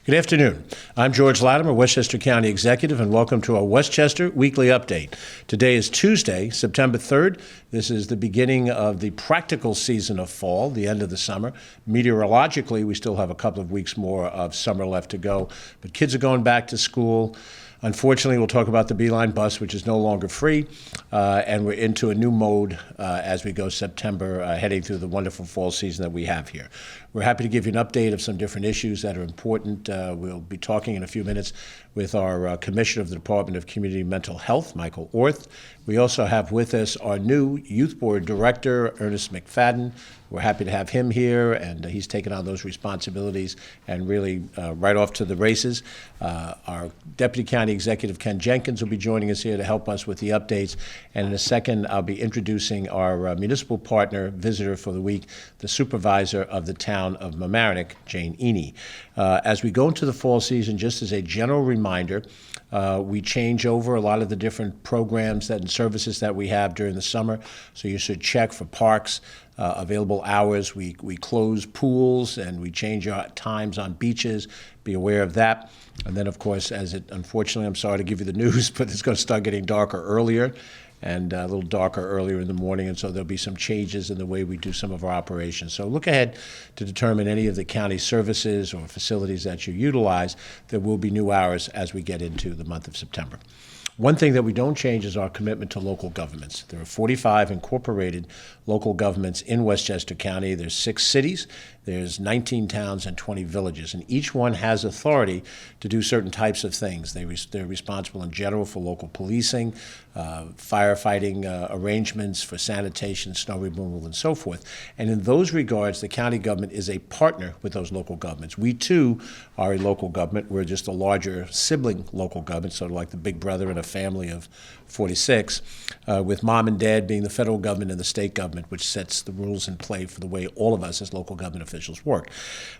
Good afternoon. I'm George Latimer, Westchester County Executive, and welcome to our Westchester Weekly Update. Today is Tuesday, September 3rd. This is the beginning of the practical season of fall, the end of the summer. Meteorologically, we still have a couple of weeks more of summer left to go, but kids are going back to school. Unfortunately, we'll talk about the Beeline bus, which is no longer free, and we're into a new mode as we go September, heading through the wonderful fall season that we have here. We're happy to give you an update of some different issues that are important. We'll be talking in a few minutes with our Commissioner of the Department of Community Mental Health, Michael Orth. We also have with us our new Youth Board Director, Ernest McFadden. We're happy to have him here, and he's taken on those responsibilities and really right off to the races. Our Deputy County Executive, Ken Jenkins, will be joining us here to help us with the updates. And in a second, I'll be introducing our municipal partner visitor for the week, the supervisor of the town of Mamaroneck, Jane Eney. As we go into the fall season, just as a general reminder, we change over a lot of the different programs and services that we have during the summer. So you should check for parks, available hours. We close pools and we change our times on beaches. Be aware of that. And then, of course, unfortunately, I'm sorry to give you the news, but it's going to start getting darker earlier and a little darker earlier in the morning, and so there'll be some changes in the way we do some of our operations. So look ahead to determine any of the county services or facilities that you utilize. There will be new hours as we get into the month of September. One thing that we don't change is our commitment to local governments. There are 45 incorporated local governments in Westchester County. There's 6 cities, there's 19 towns, and 20 villages, and each one has authority to do certain types of things. They're responsible in general for local policing, firefighting arrangements for sanitation, snow removal, and so forth. And in those regards, the county government is a partner with those local governments. We, too, are a local government. We're just a larger sibling local government, sort of like the big brother in a family of 46, with mom and dad being the federal government and the state government, which sets the rules in play for the way all of us as local government officials work.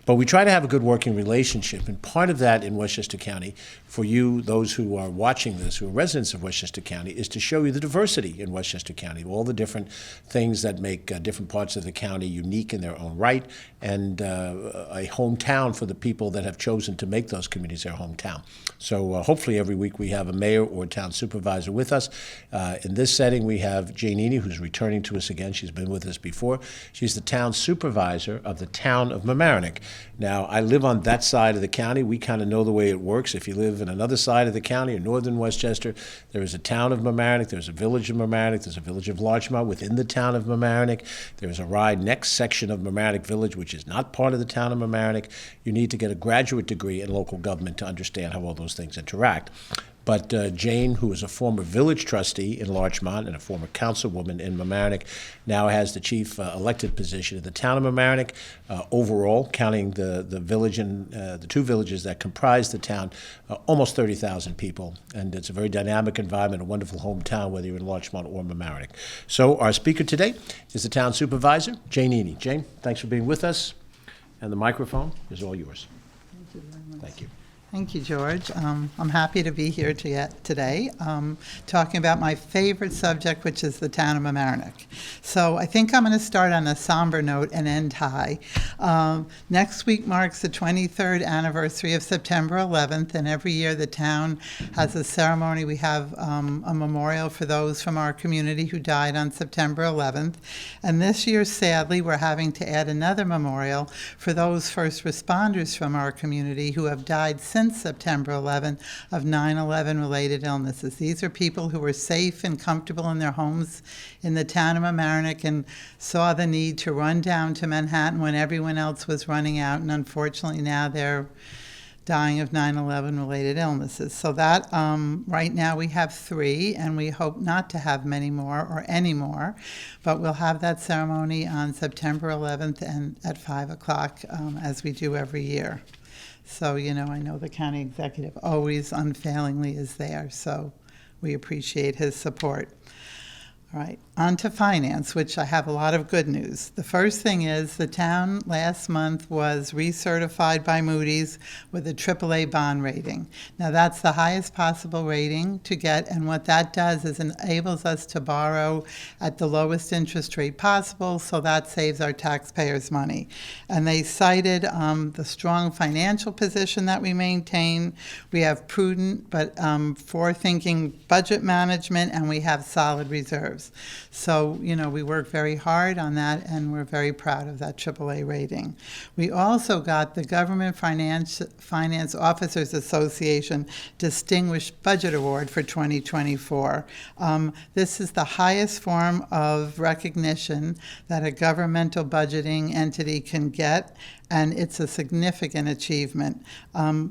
But we try to have a good working relationship, and part of that in Westchester County, for you, those who are watching this, who are residents of Westchester County, is to show you the diversity in Westchester County, all the different things that make different parts of the county unique in their own right, and a hometown for the people that have chosen to make those communities their hometown. So hopefully every week we have a mayor or a town supervisor with us. In this setting, we have Jane Eney, who's returning to us again. She's been with us before. She's the town supervisor of the town of Mamaroneck. Now, I live on that side of the county. We kind of know the way it works. If you live in another side of the county, in northern Westchester, there is a town of Mamaroneck, there's a village of Mamaroneck, there's a village of Larchmont within the town of Mamaroneck. There's a ride next section of Mamaroneck Village, which is not part of the town of Mamaroneck. You need to get a graduate degree in local government to understand how all those things interact. But Jane, who is a former village trustee in Larchmont and a former councilwoman in Mamaroneck, now has the chief elected position in the town of Mamaroneck. Overall, counting the village and the 2 villages that comprise the town, almost 30,000 people. And it's a very dynamic environment, a wonderful hometown, whether you're in Larchmont or Mamaroneck. So our speaker today is the town supervisor, Jane Eney. Jane, thanks for being with us. And the microphone is all yours. Thank you very much. Thank you. Thank you, George. I'm happy to be here today talking about my favorite subject, which is the town of Mamaroneck. So I think I'm going to start on a somber note and end high. Next week marks the 23rd anniversary of September 11th, and every year the town has a ceremony. We have a memorial for those from our community who died on September 11th. And this year, sadly, we're having to add another memorial for those first responders from our community who have died since September 11 of 9/11 related illnesses. These are people who were safe and comfortable in their homes in the town of Mamaroneck and saw the need to run down to Manhattan when everyone else was running out, and unfortunately now they're dying of 9/11 related illnesses. So that right now we have 3, and we hope not to have many more or any more, but we'll have that ceremony on September 11th and at 5 o'clock as we do every year. So, I know the county executive always unfailingly is there, so we appreciate his support. All right. On to finance, which I have a lot of good news. The first thing is the town last month was recertified by Moody's with a AAA bond rating. Now that's the highest possible rating to get, and what that does is enables us to borrow at the lowest interest rate possible, so that saves our taxpayers money. And they cited the strong financial position that we maintain. We have prudent but forward-thinking budget management, and we have solid reserves. So, we work very hard on that, and we're very proud of that AAA rating. We also got the Government Finance Officers Association Distinguished Budget Award for 2024. This is the highest form of recognition that a governmental budgeting entity can get, and it's a significant achievement.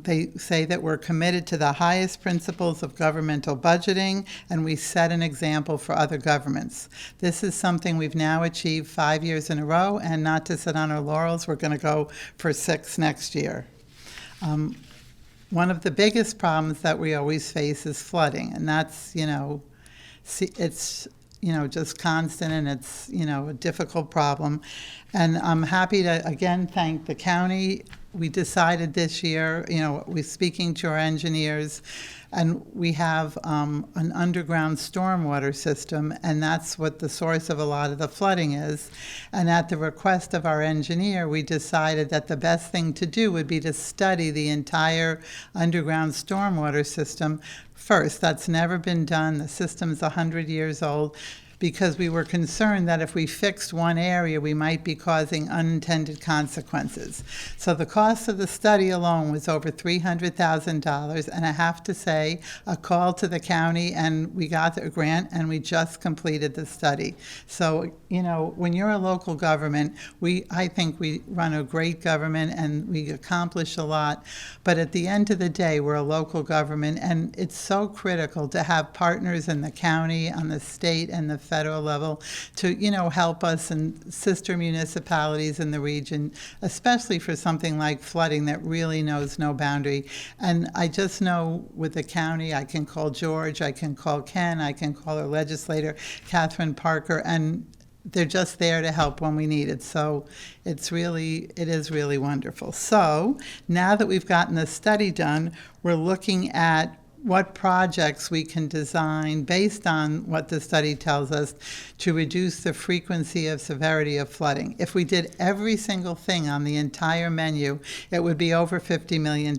They say that we're committed to the highest principles of governmental budgeting, and we set an example for other governments. This is something we've now achieved 5 years in a row, and not to sit on our laurels, we're going to go for 6 next year. One of the biggest problems that we always face is flooding, and that's, it's just constant, and it's, a difficult problem. And I'm happy to, again, thank the county. We decided this year, we're speaking to our engineers, and we have an underground stormwater system, and that's what the source of a lot of the flooding is. And at the request of our engineer, we decided that the best thing to do would be to study the entire underground stormwater system first. That's never been done. The system's 100 years old, because we were concerned that if we fixed one area, we might be causing unintended consequences. So the cost of the study alone was over $300,000, and I have to say, a call to the county, and we got a grant, and we just completed the study. So, when you're a local government, I think we run a great government, and we accomplish a lot, but at the end of the day, we're a local government, and it's so critical to have partners in the county, on the state, and the federal level to, help us and sister municipalities in the region, especially for something like flooding that really knows no boundary. And I just know with the county, I can call George, I can call Ken, I can call our legislator, Catherine Parker, and they're just there to help when we need it. So it is really wonderful. So now that we've gotten the study done, we're looking at what projects we can design based on what the study tells us to reduce the frequency of severity of flooding. If we did every single thing on the entire menu, it would be over $50 million.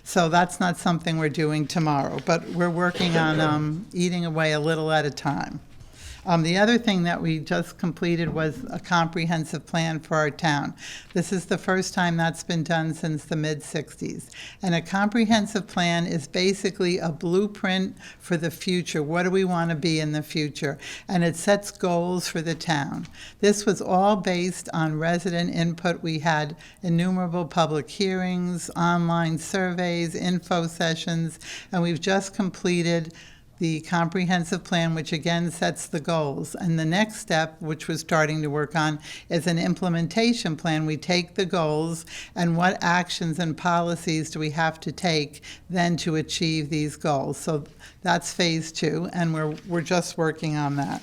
So that's not something we're doing tomorrow, but we're working on eating away a little at a time. The other thing that we just completed was a comprehensive plan for our town. This is the first time that's been done since the mid-'60s. And a comprehensive plan is basically a blueprint for the future. What do we want to be in the future? And it sets goals for the town. This was all based on resident input. We had innumerable public hearings, online surveys, info sessions, and we've just completed the comprehensive plan, which again sets the goals. And the next step, which we're starting to work on, is an implementation plan. We take the goals and what actions and policies do we have to take then to achieve these goals. So that's phase 2, and we're just working on that.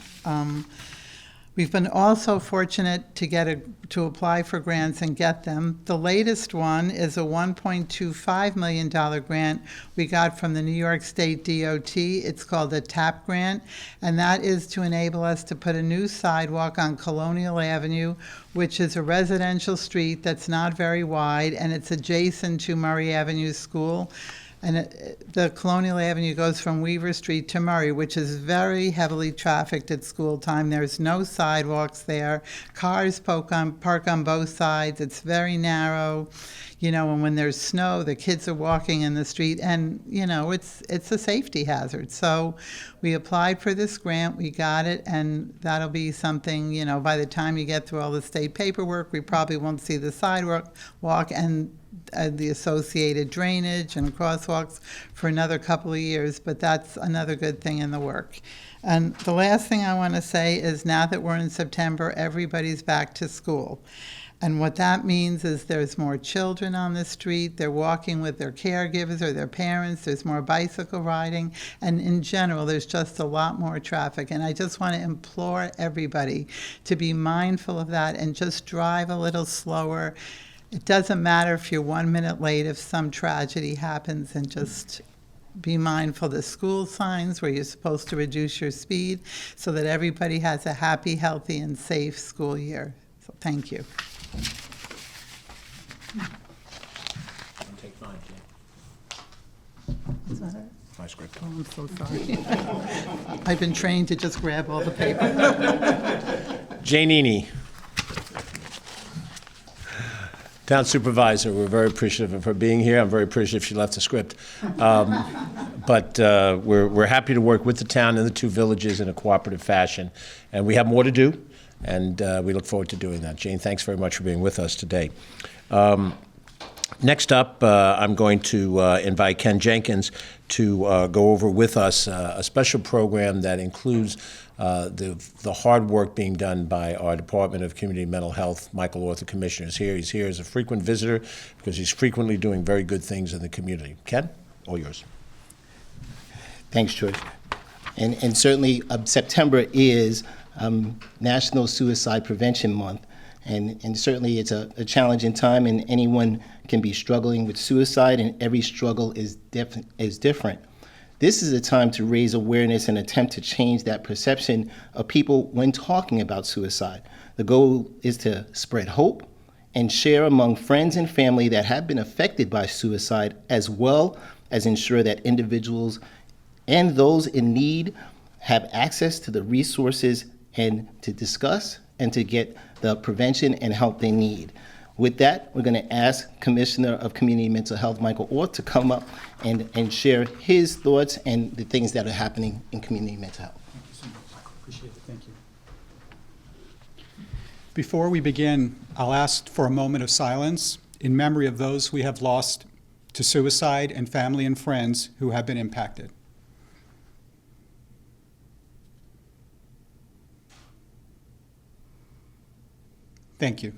We've been also fortunate to apply for grants and get them. The latest one is a $1.25 million grant we got from the New York State DOT. It's called a TAP grant, and that is to enable us to put a new sidewalk on Colonial Avenue, which is a residential street that's not very wide, and it's adjacent to Murray Avenue School. And the Colonial Avenue goes from Weaver Street to Murray, which is very heavily trafficked at school time. There's no sidewalks there. Cars park on both sides. It's very narrow. And when there's snow, the kids are walking in the street, and, it's a safety hazard. So we applied for this grant, we got it, and that'll be something, by the time you get through all the state paperwork, we probably won't see the sidewalk and the associated drainage and crosswalks for another couple of years, but that's another good thing in the work. And the last thing I want to say is now that we're in September, everybody's back to school. And what that means is there's more children on the street, they're walking with their caregivers or their parents, there's more bicycle riding, and in general, there's just a lot more traffic. And I just want to implore everybody to be mindful of that and just drive a little slower. It doesn't matter if you're 1 minute late if some tragedy happens, and just be mindful of the school signs where you're supposed to reduce your speed so that everybody has a happy, healthy, and safe school year. So thank you. Take 5, Is that it? my script. Oh, I'm so sorry. I've been trained to just grab all the paper. Jane Eny. Town Supervisor, we're very appreciative of her being here. I'm very appreciative she left the script. But we're happy to work with the town and the two villages in a cooperative fashion. And we have more to do, and we look forward to doing that. Jane, thanks very much for being with us today. Next up, I'm going to invite Ken Jenkins to go over with us a special program that includes the hard work being done by our Department of Community Mental Health. Michael Orth, the Commissioner, is here. He's here as a frequent visitor because he's frequently doing very good things in the community. Ken, all yours. Thanks, George. And certainly September is National Suicide Prevention Month. And certainly it's a challenging time, and anyone can be struggling with suicide, and every struggle is different. This is a time to raise awareness and attempt to change that perception of people when talking about suicide. The goal is to spread hope and share among friends and family that have been affected by suicide, as well as ensure that individuals and those in need have access to the resources and to discuss and to get the prevention and help they need. With that, we're going to ask Commissioner of Community Mental Health, Michael Orth, to come up and share his thoughts and the things that are happening in community mental health. Thank you so much. Appreciate it. Thank you. Before we begin, I'll ask for a moment of silence in memory of those we have lost to suicide and family and friends who have been impacted. Thank you.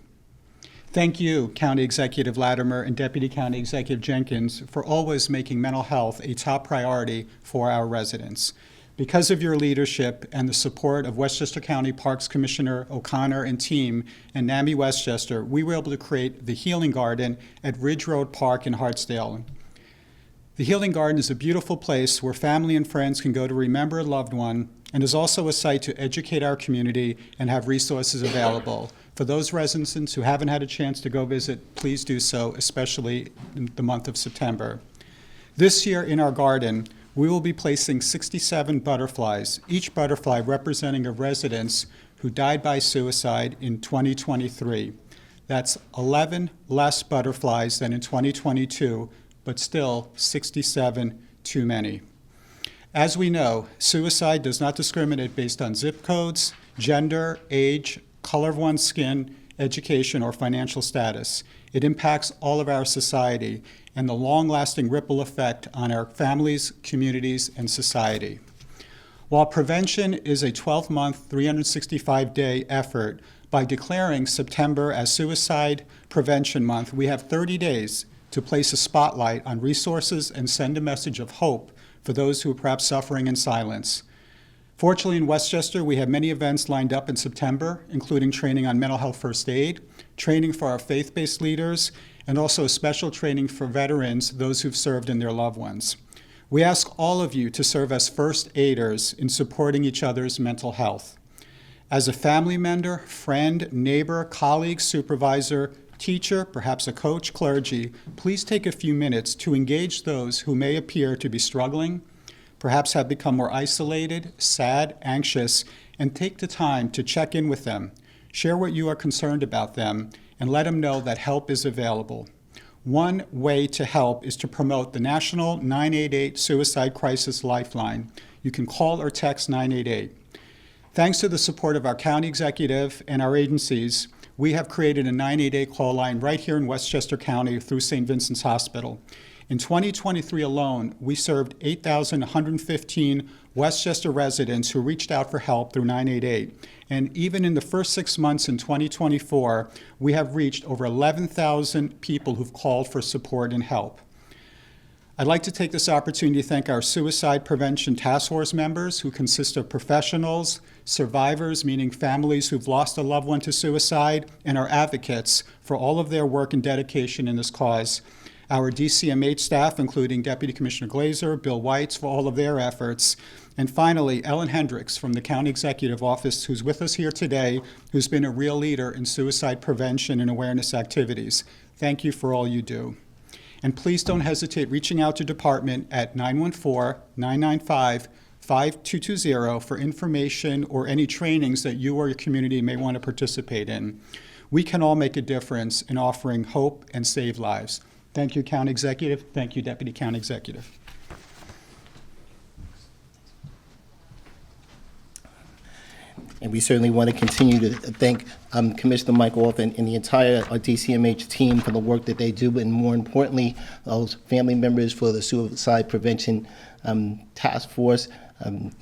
Thank you, County Executive Latimer and Deputy County Executive Jenkins, for always making mental health a top priority for our residents. Because of your leadership and the support of Westchester County Parks Commissioner O'Connor and team and NAMI Westchester, we were able to create the Healing Garden at Ridge Road Park in Hartsdale. The Healing Garden is a beautiful place where family and friends can go to remember a loved one, and is also a site to educate our community and have resources available. For those residents who haven't had a chance to go visit, please do so, especially in the month of September. This year in our garden, we will be placing 67 butterflies, each butterfly representing a resident who died by suicide in 2023. That's 11 less butterflies than in 2022, but still 67 too many. As we know, suicide does not discriminate based on zip codes, gender, age, color of one's skin, education, or financial status. It impacts all of our society and the long-lasting ripple effect on our families, communities, and society. While prevention is a 12-month, 365-day effort, by declaring September as Suicide Prevention Month, we have 30 days to place a spotlight on resources and send a message of hope for those who are perhaps suffering in silence. Fortunately, in Westchester, we have many events lined up in September, including training on mental health first aid, training for our faith-based leaders, and also special training for veterans, those who've served and their loved ones. We ask all of you to serve as first aiders in supporting each other's mental health. As a family member, friend, neighbor, colleague, supervisor, teacher, perhaps a coach, clergy, please take a few minutes to engage those who may appear to be struggling, perhaps have become more isolated, sad, anxious, and take the time to check in with them, share what you are concerned about them, and let them know that help is available. One way to help is to promote the National 988 Suicide Crisis Lifeline. You can call or text 988. Thanks to the support of our county executive and our agencies, we have created a 988 call line right here in Westchester County through St. Vincent's Hospital. In 2023 alone, we served 8,115 Westchester residents who reached out for help through 988. And even in the first 6 months in 2024, we have reached over 11,000 people who've called for support and help. I'd like to take this opportunity to thank our Suicide Prevention Task Force members, who consist of professionals, survivors, meaning families who've lost a loved one to suicide, and our advocates for all of their work and dedication in this cause. Our DCMH staff, including Deputy Commissioner Glazer, Bill Weitz, for all of their efforts. And finally, Ellen Hendricks from the County Executive Office, who's with us here today, who's been a real leader in suicide prevention and awareness activities. Thank you for all you do. And please don't hesitate reaching out to department at 914-995-5220 for information or any trainings that you or your community may want to participate in. We can all make a difference in offering hope and save lives. Thank you, County Executive. Thank you, Deputy County Executive. And we certainly want to continue to thank Commissioner Michael Wolf and the entire DCMH team for the work that they do, and more importantly, those family members for the Suicide Prevention Task Force,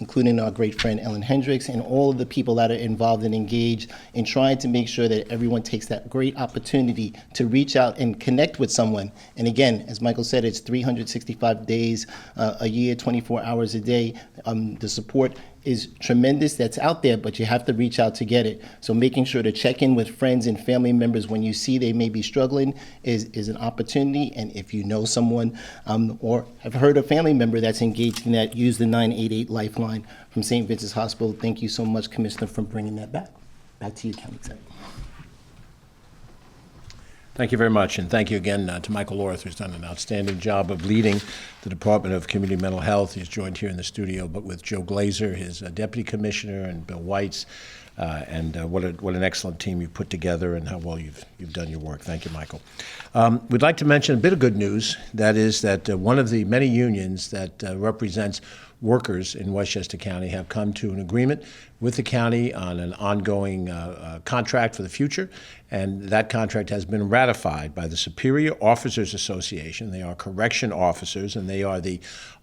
including our great friend Ellen Hendricks, and all of the people that are involved and engaged in trying to make sure that everyone takes that great opportunity to reach out and connect with someone. And again, as Michael said, it's 365 days a year, 24 hours a day. The support is tremendous that's out there, but you have to reach out to get it. So making sure to check in with friends and family members when you see they may be struggling is an opportunity. And if you know someone or have heard a family member that's engaged in that, use the 988 Lifeline from St. Vincent's Hospital. Thank you so much, Commissioner, for bringing that back. Back to you, County Executive. Thank you very much, and thank you again to Michael Orth, who's done an outstanding job of leading the Department of Community Mental Health. He's joined here in the studio, but with Joe Glazer, his Deputy Commissioner, and Bill Weitz, and what an excellent team you've put together, and how well you've done your work. Thank you, Michael. We'd like to mention a bit of good news. That is that one of the many unions that represents workers in Westchester County have come to an agreement with the county on an ongoing contract for the future, and that contract has been ratified by the Superior Officers Association. They are correction officers, and they are the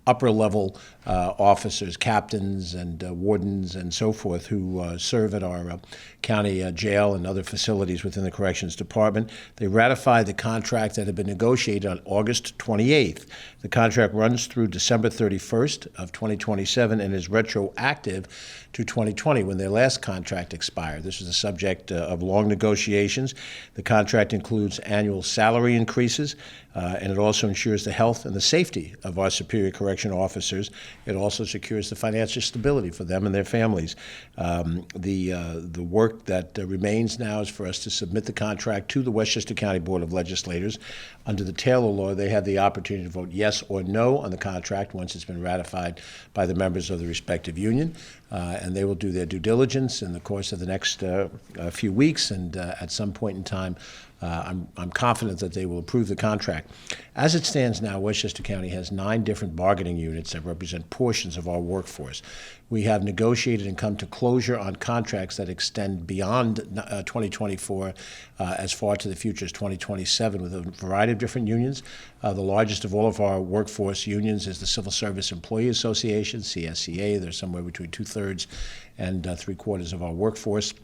upper-level officers, captains and wardens and so forth, who serve at our county jail and other facilities within the Corrections Department. They ratified the contract that had been negotiated on August 28th. The contract runs through December 31st of 2027 and is retroactive to 2020, when their last contract expired. This is the subject of long negotiations. The contract includes annual salary increases, and it also ensures the health and the safety of our Superior Correction officers. It also secures the financial stability for them and their families. The work that remains now is for us to submit the contract to the Westchester County Board of Legislators. Under the Taylor Law, they have the opportunity to vote yes or no on the contract once it's been ratified by the members of the respective union, and they will do their due diligence in the course of the next few weeks, and at some point in time, I'm confident that they will approve the contract. As it stands now, Westchester County has 9 different bargaining units that represent portions of our workforce. We have negotiated and come to closure on contracts that extend beyond 2024 as far to the future as 2027 with a variety of different unions. The largest of all of our workforce unions is the Civil Service Employee Association, CSCA. They're somewhere between 2/3 and 3/4 of our workforce.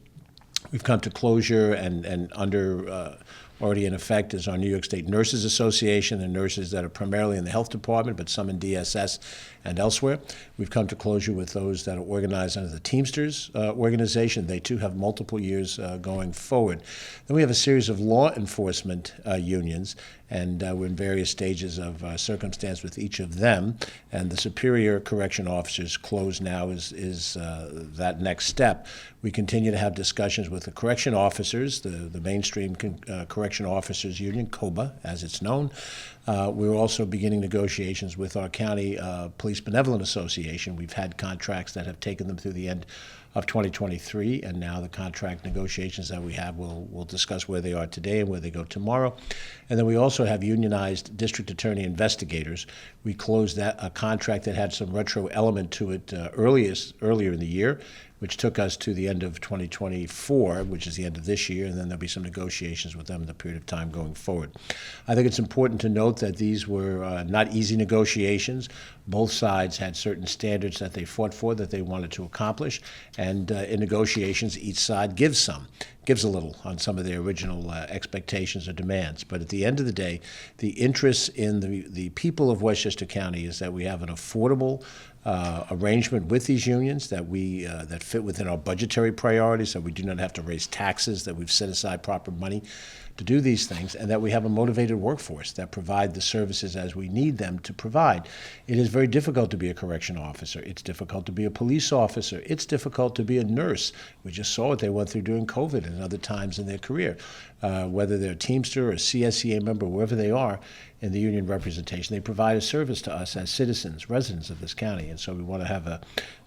We've come to closure, and under already in effect is our New York State Nurses Association, the nurses that are primarily in the health department, but some in DSS and elsewhere. We've come to closure with those that are organized under the Teamsters organization. They too have multiple years going forward. Then we have a series of law enforcement unions, and we're in various stages of circumstance with each of them. And the Superior Correction Officers close now is that next step. We continue to have discussions with the correction officers, the mainstream Correction Officers Union, COBA, as it's known. We're also beginning negotiations with our County Police Benevolent Association. We've had contracts that have taken them through the end of 2023, and now the contract negotiations that we have, we'll discuss where they are today and where they go tomorrow. And then we also have unionized district attorney investigators. We closed a contract that had some retro element to it earlier in the year. which took us to the end of 2024, which is the end of this year, and then there'll be some negotiations with them in the period of time going forward. I think it's important to note that these were not easy negotiations. Both sides had certain standards that they fought for, that they wanted to accomplish, and in negotiations, each side gives a little on some of their original expectations or demands. But at the end of the day, the interest in the people of Westchester County is that we have an affordable arrangement with these unions that fit within our budgetary priorities, that we do not have to raise taxes, that we've set aside proper money to do these things, and that we have a motivated workforce that provide the services as we need them to provide. It is very difficult to be a correction officer. It's difficult to be a police officer. It's difficult to be a nurse. We just saw what they went through during COVID and other times in their career. Whether they're a Teamster or a CSEA member, wherever they are in the union representation, they provide a service to us as citizens, residents of this county. And so we want to have a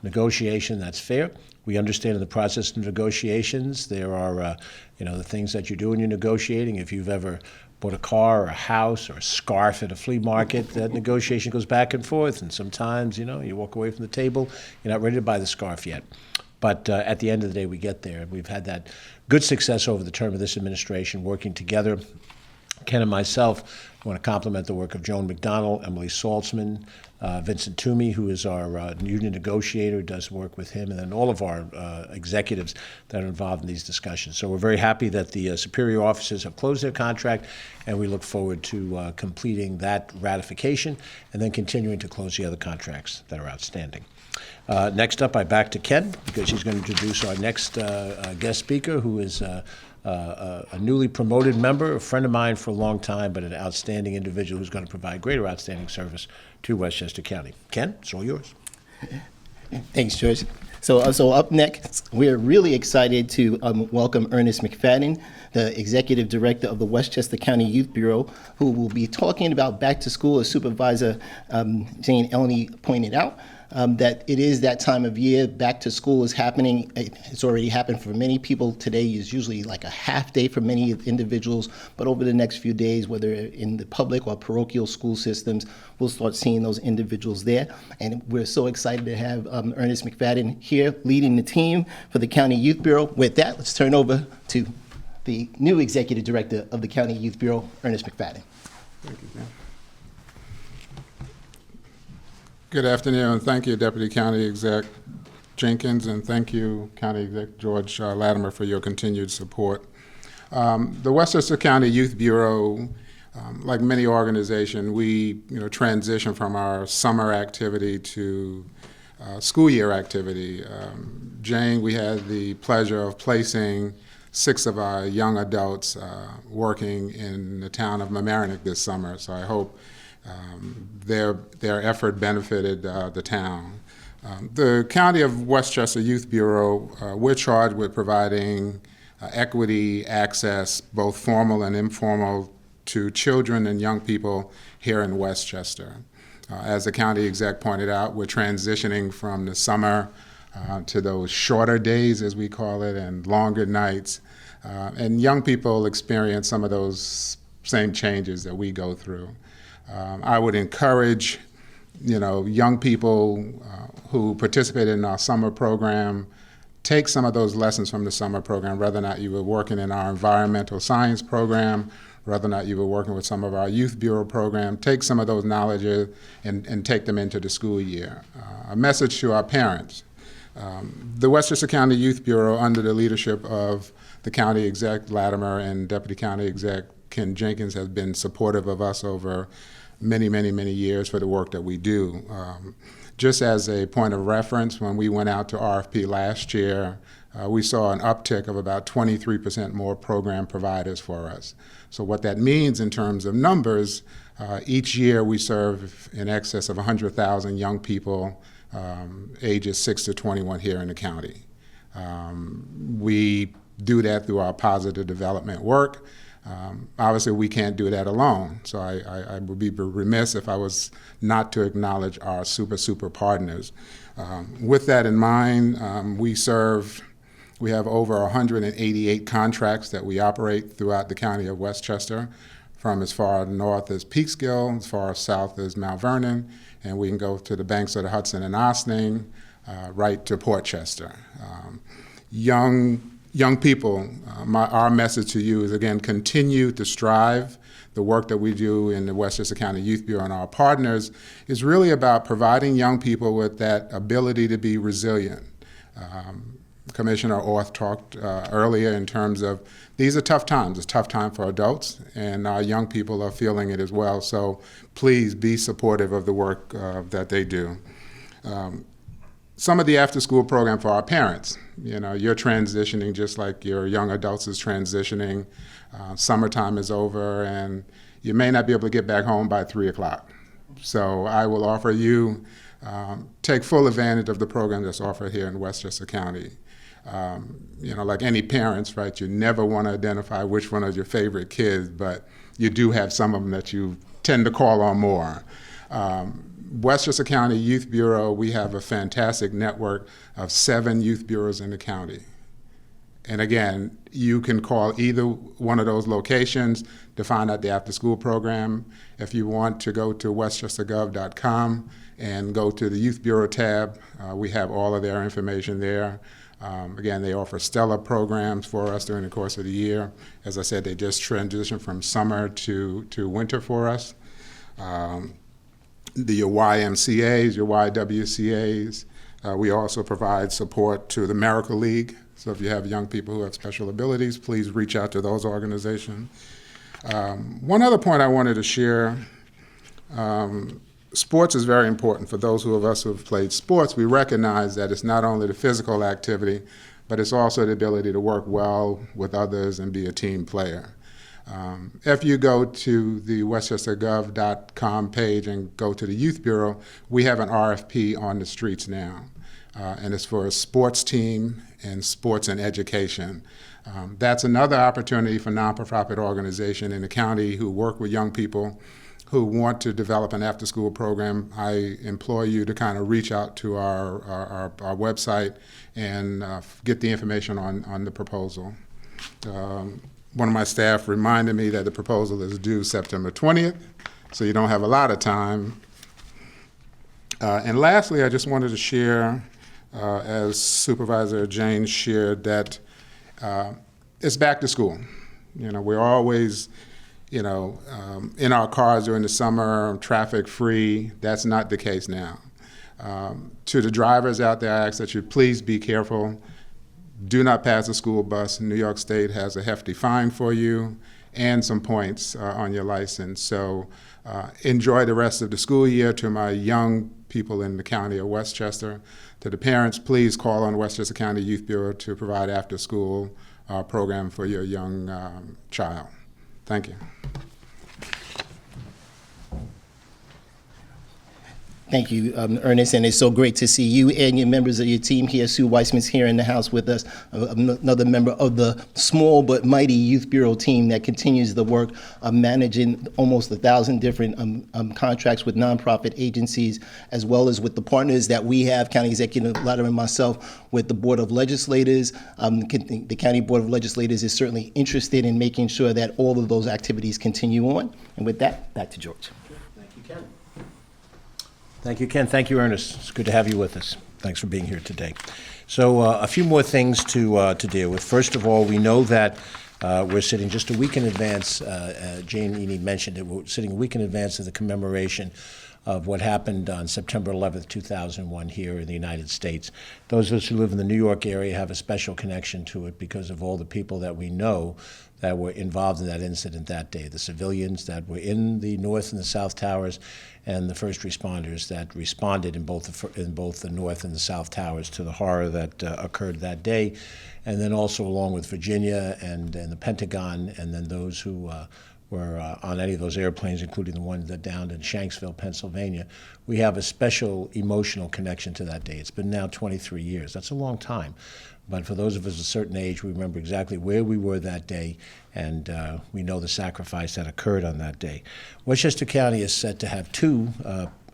negotiation that's fair. We understand in the process of negotiations, there are, the things that you do when you're negotiating. If you've ever bought a car or a house or a scarf at a flea market, that negotiation goes back and forth. And sometimes, you walk away from the table, you're not ready to buy the scarf yet. But at the end of the day, we get there. And we've had that good success over the term of this administration, working together. Ken and myself, I want to compliment the work of Joan McDonald, Emily Saltzman, Vincent Toomey, who is our union negotiator, does work with him, and then all of our executives that are involved in these discussions. So we're very happy that the superior officers have closed their contract, and we look forward to completing that ratification and then continuing to close the other contracts that are outstanding. Next up, I back to Ken, because he's going to introduce our next guest speaker, who is a newly promoted member, a friend of mine for a long time, but an outstanding individual who's going to provide greater outstanding service to Westchester County. Ken, it's all yours. Thanks, George. So up next, we're really excited to welcome Ernest McFadden, the Executive Director of the Westchester County Youth Bureau, who will be talking about back to school, as Supervisor Jane Elney pointed out. That it is that time of year. Back to school is happening. It's already happened for many people. Today is usually like a half day for many individuals, but over the next few days, whether in the public or parochial school systems, we'll start seeing those individuals there. And we're so excited to have Ernest McFadden here leading the team for the County Youth Bureau. With that, let's turn over to the new Executive Director of the County Youth Bureau, Ernest McFadden. Thank you, Ken. Good afternoon. Thank you, Deputy County Exec Jenkins, and thank you, County Exec George Latimer, for your continued support. The Westchester County Youth Bureau, like many organizations, we transition from our summer activity to school year activity. Jane, we had the pleasure of placing 6 of our young adults working in the town of Mamaroneck this summer, so I hope their effort benefited the town. The County of Westchester Youth Bureau, we're charged with providing equity access, both formal and informal, to children and young people here in Westchester. As the county exec pointed out, we're transitioning from the summer to those shorter days, as we call it, and longer nights. And young people experience some of those same changes that we go through. I would encourage, young people who participate in our summer program, take some of those lessons from the summer program, whether or not you were working in our environmental science program, whether or not you were working with some of our youth bureau program, take some of those knowledge and take them into the school year. A message to our parents. The Westchester County Youth Bureau, under the leadership of the County Exec Latimer and Deputy County Exec Ken Jenkins, has been supportive of us over many, many, many years for the work that we do. Just as a point of reference, when we went out to RFP last year, we saw an uptick of about 23% more program providers for us. So what that means in terms of numbers, each year we serve in excess of 100,000 young people ages 6 to 21 here in the county. We do that through our positive development work. Obviously, we can't do that alone, so I would be remiss if I was not to acknowledge our super partners. With that in mind, we have over 188 contracts that we operate throughout the county of Westchester, from as far north as Peekskill, as far south as Mount Vernon, and we can go to the banks of the Hudson and Ossining. right to Portchester. Young people, our message to you is, again, continue to strive. The work that we do in the Westchester County Youth Bureau and our partners is really about providing young people with that ability to be resilient. Commissioner Orth talked earlier in terms of these are tough times. It's a tough time for adults, and our young people are feeling it as well. So please be supportive of the work that they do. Some of the after-school program for our parents. You're transitioning just like your young adults is transitioning. Summertime is over, and you may not be able to get back home by 3 o'clock. So I will offer you, take full advantage of the program that's offered here in Westchester County. Like any parents, right, you never want to identify which one is your favorite kids, but you do have some of them that you tend to call on more. Westchester County Youth Bureau, we have a fantastic network of 7 youth bureaus in the county. And again, you can call either one of those locations to find out the after-school program. If you want to go to westchestergov.com and go to the Youth Bureau tab, we have all of their information there. Again, they offer stellar programs for us during the course of the year. As I said, they just transitioned from summer to winter for us. Your YMCAs, your YWCAs. We also provide support to the Miracle League. So if you have young people who have special abilities, please reach out to those organizations. One other point I wanted to share, sports is very important. For those of us who have played sports, we recognize that it's not only the physical activity, but it's also the ability to work well with others and be a team player. If you go to the westchestergov.com page and go to the Youth Bureau, we have an RFP on the streets now, and it's for a sports team and sports and education. That's another opportunity for nonprofit organization in the county who work with young people who want to develop an after-school program. I implore you to kind of reach out to our website and get the information on the proposal. One of my staff reminded me that the proposal is due September 20th, so you don't have a lot of time. And lastly, I just wanted to share, as Supervisor James shared, that it's back to school. We're always, in our cars during the summer, traffic-free. That's not the case now. To the drivers out there, I ask that you please be careful. Do not pass a school bus. New York State has a hefty fine for you and some points on your license. So enjoy the rest of the school year. To my young people in the county of Westchester, to the parents, please call on Westchester County Youth Bureau to provide after-school program for your young child. Thank you. Thank you, Ernest, and it's so great to see you and your members of your team here. Sue Weissman's here in the house with us, another member of the small but mighty Youth Bureau team that continues the work of managing almost 1,000 different contracts with nonprofit agencies, as well as with the partners that we have, County Executive Latimer and myself, with the Board of Legislators. The County Board of Legislators is certainly interested in making sure that all of those activities continue on. And with that, back to George. Thank you, Ken. Thank you, Ken. Thank you, Ernest. It's good to have you with us. Thanks for being here today. So a few more things to deal with. First of all, we know that we're sitting just a week in advance. Jane Enid mentioned it. We're sitting a week in advance of the commemoration of what happened on September 11th, 2001 here in the United States. Those of us who live in the New York area have a special connection to it because of all the people that we know that were involved in that incident that day, the civilians that were in the North and the South Towers, and the first responders that responded in both the North and the South Towers to the horror that occurred that day, and then also along with Virginia and the Pentagon, and then those who were on any of those airplanes, including the one that downed in Shanksville, Pennsylvania. We have a special emotional connection to that day. It's been now 23 years. That's a long time. But for those of us a certain age, we remember exactly where we were that day, and we know the sacrifice that occurred on that day. Westchester County is set to have two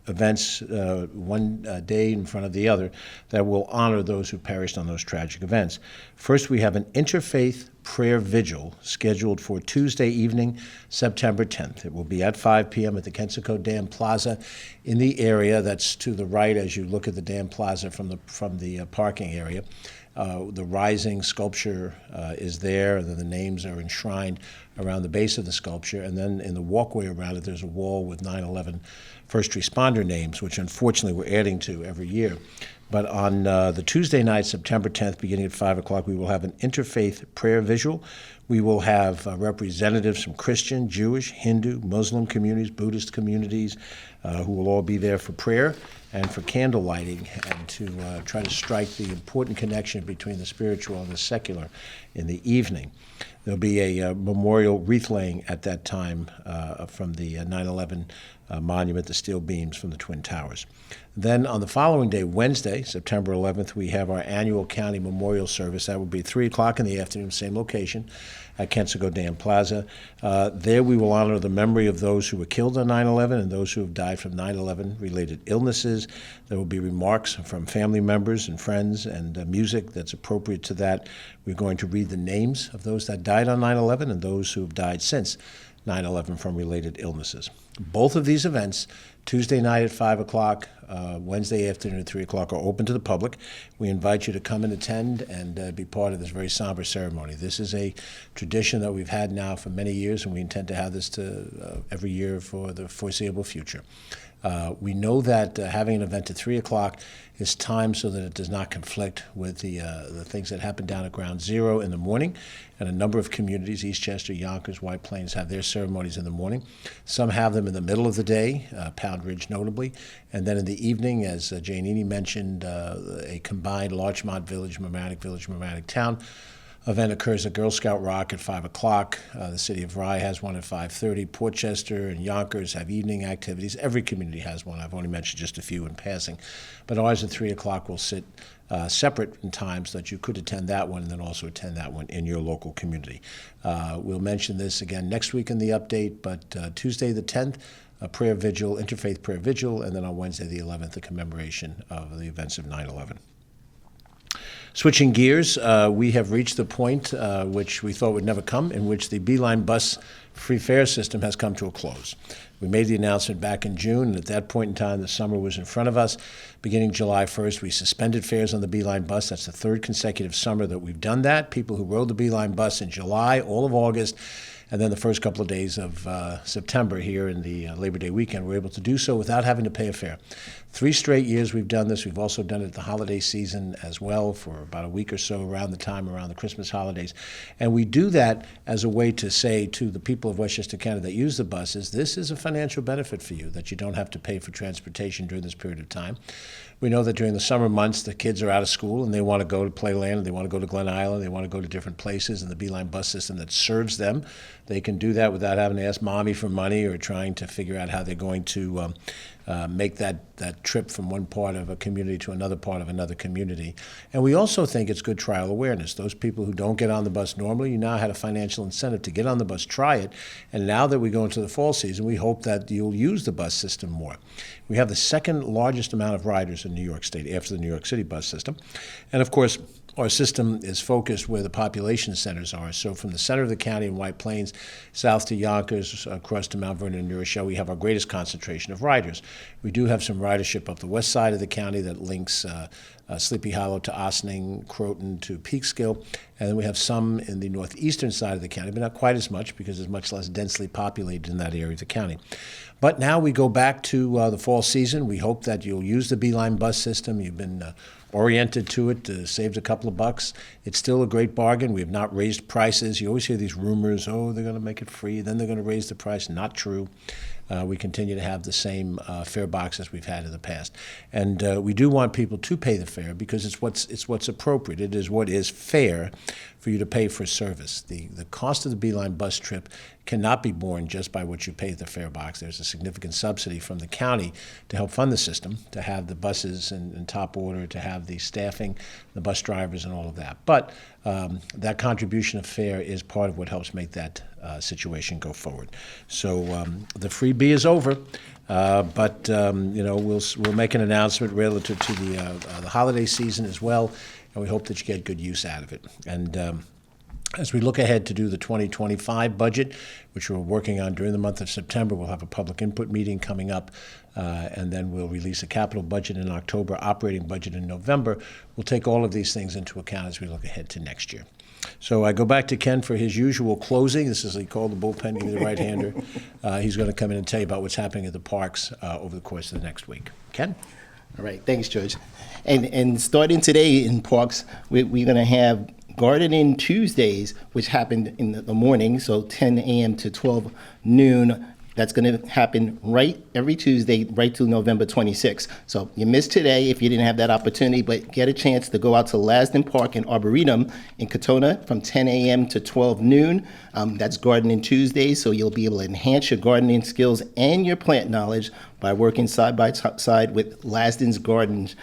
events, one day in front of the other, that will honor those who perished on those tragic events. First, we have an interfaith prayer vigil scheduled for Tuesday evening, September 10th. It will be at 5 p.m. at the Kensico Dam Plaza in the area that's to the right as you look at the Dam Plaza from the parking area. The rising sculpture is there, and then the names are enshrined around the base of the sculpture, and then in the walkway around it there's a wall with 9/11 first responder names, which unfortunately we're adding to every year. But on the Tuesday night, September 10th, beginning at 5 o'clock, we will have an interfaith prayer vigil. We will have representatives from Christian, Jewish, Hindu, Muslim communities, Buddhist communities, who will all be there for prayer and for candle lighting, and to try to strike the important connection between the spiritual and the secular in the evening. There'll be a memorial wreath laying at that time from the 9/11 monument, the steel beams from the Twin Towers. Then on the following day, Wednesday, September 11th, we have our annual county memorial service. That will be 3 o'clock in the afternoon, same location, at Kensico Dam Plaza. There we will honor the memory of those who were killed on 9/11 and those who have died from 9/11 related illnesses. There will be remarks from family members and friends, and music that's appropriate to that. We're going to read the names of those that died on 9/11 and those who have died since 9/11 from related illnesses. Both of these events, Tuesday night at 5 o'clock, Wednesday afternoon at 3 o'clock, are open to the public. We invite you to come and attend and be part of this very somber ceremony. This is a tradition that we've had now for many years, and we intend to have this every year for the foreseeable future. We know that having an event at 3 o'clock is timed so that it does not conflict with the things that happen down at Ground Zero in the morning. And a number of communities, Eastchester, Yonkers, White Plains, have their ceremonies in the morning. Some have them in the middle of the day, Pound Ridge notably. And then in the evening, as Jane Eny mentioned, a combined Larchmont Village, Mamaroneck Town event occurs at Girl Scout Rock at 5 o'clock. The city of Rye has one at 5:30. Portchester and Yonkers have evening activities. Every community has one. I've only mentioned just a few in passing. But ours at 3 o'clock will sit separate in time so that you could attend that one and then also attend that one in your local community. We'll mention this again next week in the update, but Tuesday the 10th, a prayer vigil, interfaith prayer vigil, and then on Wednesday the 11th, the commemoration of the events of 9/11. Switching gears, we have reached the point which we thought would never come, in which the Beeline bus free fare system has come to a close. We made the announcement back in June, and at that point in time, the summer was in front of us. Beginning July 1st, we suspended fares on the Beeline bus. That's the third consecutive summer that we've done that. People who rode the Beeline bus in July, all of August, and then the first couple of days of September here in the Labor Day weekend, we're able to do so without having to pay a fare. 3 straight years we've done this. We've also done it at the holiday season as well for about a week or so around the Christmas holidays. And we do that as a way to say to the people of Westchester County that use the buses, this is a financial benefit for you, that you don't have to pay for transportation during this period of time. We know that during the summer months, the kids are out of school and they want to go to Playland, and they want to go to Glen Island, they want to go to different places, and the Beeline bus system that serves them, they can do that without having to ask mommy for money or trying to figure out how they're going to make that trip from one part of a community to another part of another community. And we also think it's good trial awareness. Those people who don't get on the bus normally, you now had a financial incentive to get on the bus, try it. And now that we go into the fall season, we hope that you'll use the bus system more. We have the second largest amount of riders in New York State after the New York City bus system. And of course, our system is focused where the population centers are. So from the center of the county in White Plains, south to Yonkers, across to Mount Vernon and New Rochelle, we have our greatest concentration of riders. We do have some ridership up the west side of the county that links Sleepy Hollow to Ossining, Croton to Peekskill. And then we have some in the northeastern side of the county, but not quite as much because it's much less densely populated in that area of the county. But now we go back to the fall season. We hope that you'll use the Beeline bus system. You've been oriented to it, saved a couple of bucks. It's still a great bargain. We have not raised prices. You always hear these rumors, oh, they're going to make it free, then they're going to raise the price. Not true. We continue to have the same fare box as we've had in the past. And we do want people to pay the fare because it's what's appropriate. It is what is fair for you to pay for service. The cost of the Beeline bus trip cannot be borne just by what you pay at the fare box. There's a significant subsidy from the county to help fund the system, to have the buses in top order, to have the staffing, the bus drivers, and all of that. But that contribution of fare is part of what helps make that situation go forward. So the free B is over. But we'll make an announcement relative to the holiday season as well, and we hope that you get good use out of it. And as we look ahead to do the 2025 budget, which we're working on during the month of September, we'll have a public input meeting coming up, and then we'll release a capital budget in October, operating budget in November. We'll take all of these things into account as we look ahead to next year. So I go back to Ken for his usual closing. This is, he called the bullpen, give me the right-hander. He's going to come in and tell you about what's happening at the parks over the course of the next week. Ken? All right, thanks, George. And starting today in parks, we're going to have Gardening Tuesdays, which happened in the morning, so 10 a.m. to 12 noon. That's going to happen right every Tuesday, right to November 26th. So you missed today if you didn't have that opportunity, but get a chance to go out to Lasden Park and Arboretum in Katona from 10 a.m. to 12 noon. That's Gardening Tuesdays, so you'll be able to enhance your gardening skills and your plant knowledge by working side by side with Lasden's Gardens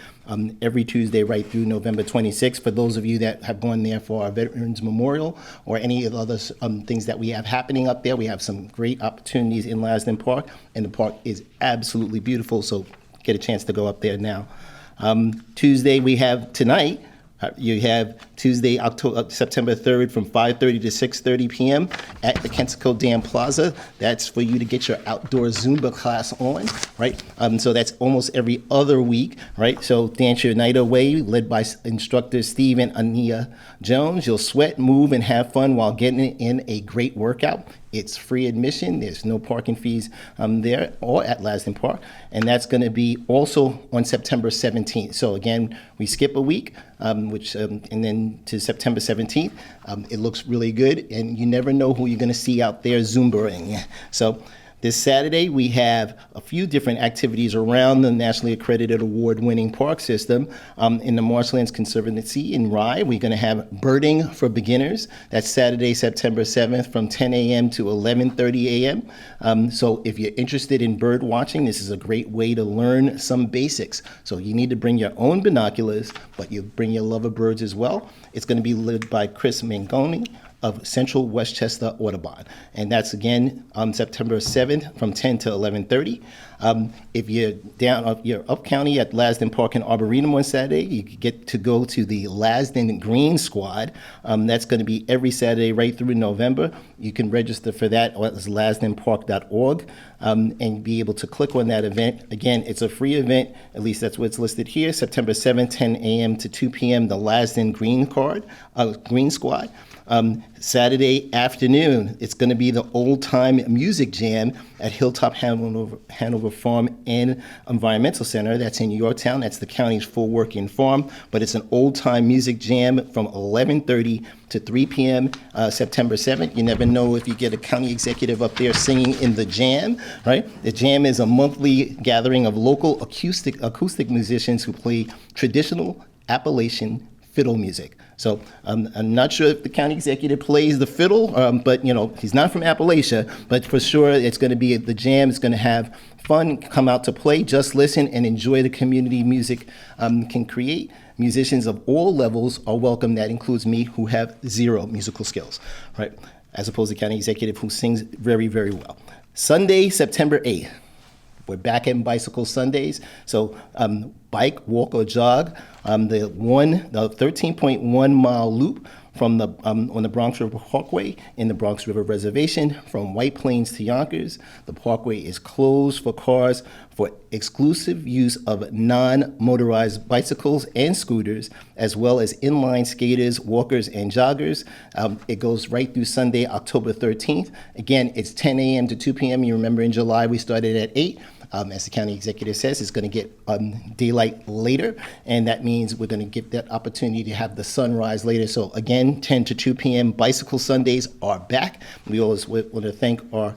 every Tuesday right through November 26th. For those of you that have gone there for our Veterans Memorial or any of the other things that we have happening up there, we have some great opportunities in Lasden Park, and the park is absolutely beautiful, so get a chance to go up there now. Tuesday, we have tonight, you have Tuesday, September 3rd from 5:30 to 6:30 p.m. at the Kensico Dam Plaza. That's for you to get your outdoor Zumba class on, right? So that's almost every other week, right? So dance your night away, led by instructors Steve and Ania Jones. You'll sweat, move, and have fun while getting in a great workout. It's free admission. There's no parking fees there or at Lasden Park. And that's going to be also on September 17th. So again, we skip a week, and then to September 17th. It looks really good, and you never know who you're going to see out there Zumbaing. So this Saturday, we have a few different activities around the nationally accredited award-winning park system. In the Marshlands Conservancy in Rye, we're going to have birding for beginners. That's Saturday, September 7th from 10 a.m. to 11:30 a.m. So if you're interested in bird watching, this is a great way to learn some basics. So you need to bring your own binoculars, but you bring your love of birds as well. It's going to be led by Chris Mangoni of Central Westchester Audubon. And that's again on September 7th from 10 to 11:30. If you're up county at Lasden Park and Arboretum on Saturday, you get to go to the Lasden Green Squad. That's going to be every Saturday right through November. You can register for that at lasdenpark.org and be able to click on that event. Again, it's a free event, at least that's what's listed here. September 7th, 10 a.m. to 2 p.m., the Lasden Green Squad. Saturday afternoon, it's going to be the Old Time Music Jam at Hilltop Hanover Farm and Environmental Center. That's in Yorktown. That's the county's full working farm, but it's an old time music jam from 11:30 to 3 p.m. September 7th. You never know if you get a county executive up there singing in the jam, right? The jam is a monthly gathering of local acoustic musicians who play traditional Appalachian fiddle music. So I'm not sure if the county executive plays the fiddle, but he's not from Appalachia, but for sure it's going to be the jam. It's going to have fun. Come out to play, just listen, and enjoy the community music can create. Musicians of all levels are welcome. That includes me, who have zero musical skills, right? As opposed to county executive who sings very, very well. Sunday, September 8th. We're back in Bicycle Sundays. So bike, walk, or jog. The 13.1 mile loop from on the Bronx River Parkway in the Bronx River Reservation from White Plains to Yonkers. The parkway is closed for cars for exclusive use of non-motorized bicycles and scooters, as well as inline skaters, walkers, and joggers. It goes right through Sunday, October 13th. Again, it's 10 a.m. to 2 p.m. You remember in July we started at 8. As the county executive says, it's going to get daylight later, and that means we're going to get that opportunity to have the sunrise later. So again, 10 to 2 p.m. Bicycle Sundays are back. We always want to thank our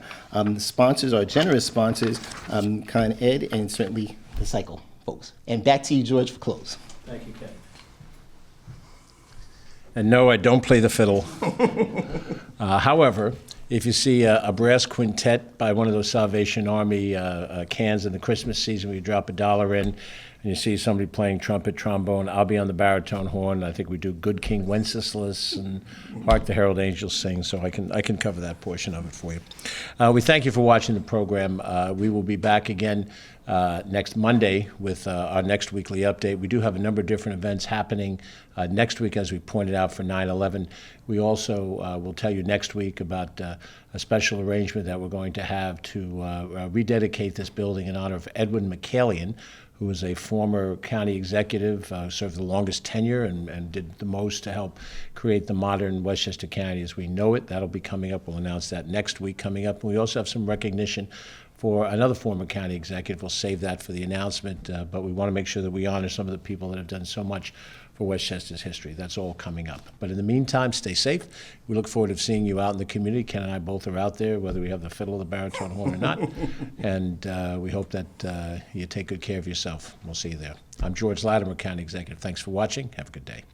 sponsors, our generous sponsors, Con Ed, and certainly the Cycle folks. And back to you, George, for close. Thank you, Ken. And no, I don't play the fiddle. However, if you see a brass quintet by one of those Salvation Army cans in the Christmas season, where you drop $1 in, and you see somebody playing trumpet, trombone, I'll be on the baritone horn. I think we do Good King Wenceslas and Hark the Herald Angels Sing, so I can cover that portion of it for you. We thank you for watching the program. We will be back again next Monday with our next weekly update. We do have a number of different events happening next week, as we pointed out, for 9/11. We also will tell you next week about a special arrangement that we're going to have to rededicate this building in honor of Edwin McCallion, who was a former county executive, served the longest tenure and did the most to help create the modern Westchester County as we know it. That'll be coming up. We'll announce that next week coming up. And we also have some recognition for another former county executive. We'll save that for the announcement, but we want to make sure that we honor some of the people that have done so much for Westchester's history. That's all coming up. But in the meantime, stay safe. We look forward to seeing you out in the community. Ken and I both are out there, whether we have the fiddle or the baritone horn or not. And we hope that you take good care of yourself. We'll see you there. I'm George Latimer, County Executive. Thanks for watching. Have a good day.